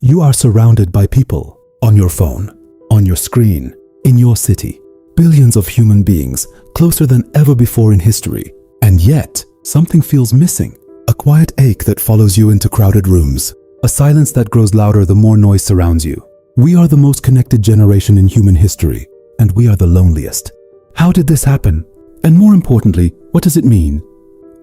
You are surrounded by people, on your phone, on your screen, in your city. Billions of human beings, closer than ever before in history. And yet, something feels missing. A quiet ache that follows you into crowded rooms. A silence that grows louder the more noise surrounds you. We are the most connected generation in human history, and we are the loneliest. How did this happen? And more importantly, what does it mean?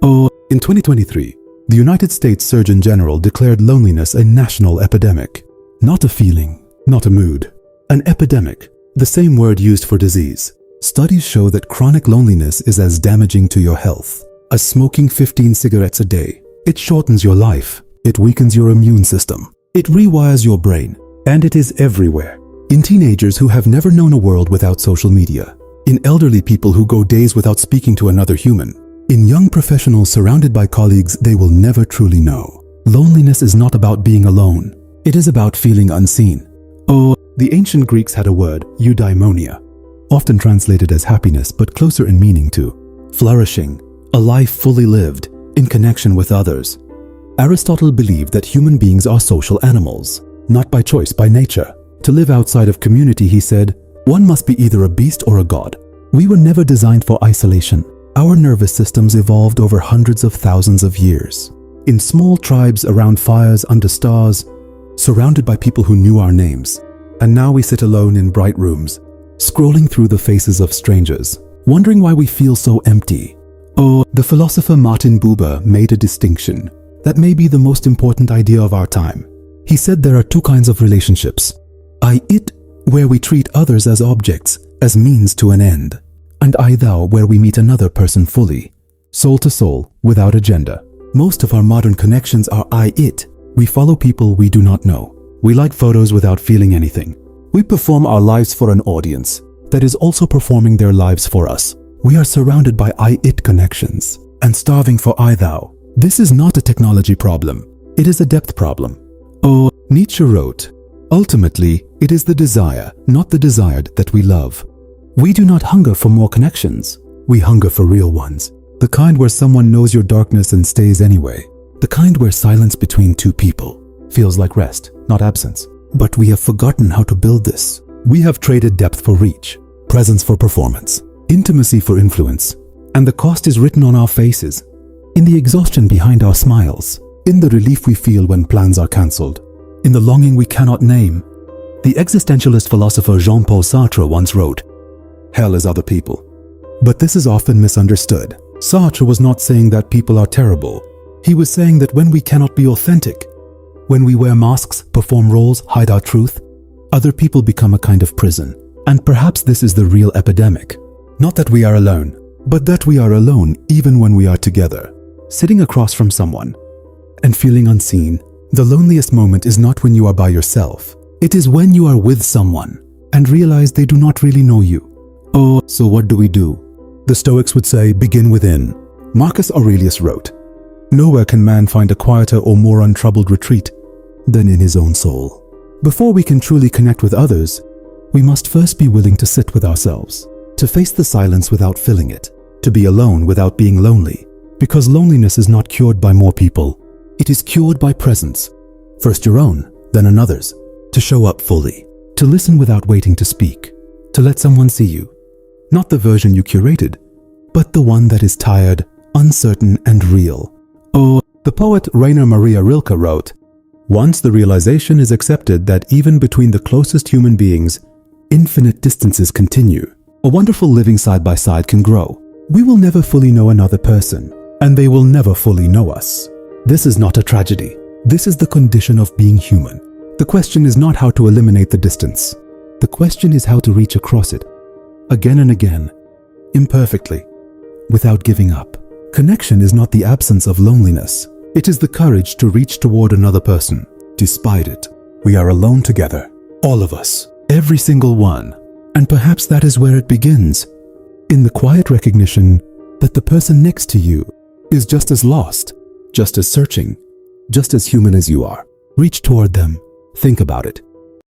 In 2023, the United States Surgeon General declared loneliness a national epidemic. Not a feeling, not a mood. An epidemic, the same word used for disease. Studies show that chronic loneliness is as damaging to your health as smoking 15 cigarettes a day. It shortens your life. It weakens your immune system. It rewires your brain. And it is everywhere. In teenagers who have never known a world without social media. In elderly people who go days without speaking to another human. In young professionals surrounded by colleagues they will never truly know. Loneliness is not about being alone. It is about feeling unseen. The ancient Greeks had a word, eudaimonia, often translated as happiness but closer in meaning to flourishing, a life fully lived, in connection with others. Aristotle believed that human beings are social animals, not by choice, by nature. To live outside of community, he said, one must be either a beast or a god. We were never designed for isolation. Our nervous systems evolved over hundreds of thousands of years. In small tribes around fires under stars, surrounded by people who knew our names. And now we sit alone in bright rooms, scrolling through the faces of strangers, wondering why we feel so empty. The philosopher Martin Buber made a distinction that may be the most important idea of our time. He said there are two kinds of relationships. I-it, where we treat others as objects, as means to an end. And I-thou, where we meet another person fully, soul to soul, without agenda. Most of our modern connections are I-it. We follow people we do not know. We like photos without feeling anything. We perform our lives for an audience that is also performing their lives for us. We are surrounded by I-it connections and starving for I-thou. This is not a technology problem. It is a depth problem. Nietzsche wrote, ultimately, it is the desire, not the desired, that we love. We do not hunger for more connections. We hunger for real ones. The kind where someone knows your darkness and stays anyway. The kind where silence between two people feels like rest, not absence. But we have forgotten how to build this. We have traded depth for reach, presence for performance, intimacy for influence. And the cost is written on our faces, in the exhaustion behind our smiles, in the relief we feel when plans are cancelled, in the longing we cannot name. The existentialist philosopher Jean-Paul Sartre once wrote, "Hell is other people." But this is often misunderstood. Sartre was not saying that people are terrible. He was saying that when we cannot be authentic, when we wear masks, perform roles, hide our truth, other people become a kind of prison. And perhaps this is the real epidemic. Not that we are alone, but that we are alone even when we are together, sitting across from someone and feeling unseen. The loneliest moment is not when you are by yourself. It is when you are with someone and realize they do not really know you. So what do we do? The Stoics would say, begin within. Marcus Aurelius wrote, nowhere can man find a quieter or more untroubled retreat than in his own soul. Before we can truly connect with others, we must first be willing to sit with ourselves, to face the silence without filling it, to be alone without being lonely, because loneliness is not cured by more people. It is cured by presence, first your own, then another's, to show up fully, to listen without waiting to speak, to let someone see you, not the version you curated, but the one that is tired, uncertain, and real. The poet Rainer Maria Rilke wrote, once the realization is accepted that even between the closest human beings, infinite distances continue, a wonderful living side by side can grow. We will never fully know another person, and they will never fully know us. This is not a tragedy. This is the condition of being human. The question is not how to eliminate the distance. The question is how to reach across it, again and again, imperfectly, without giving up. Connection is not the absence of loneliness. It is the courage to reach toward another person, despite it. We are alone together, all of us, every single one. And perhaps that is where it begins, in the quiet recognition that the person next to you is just as lost, just as searching, just as human as you are. Reach toward them. Think about it.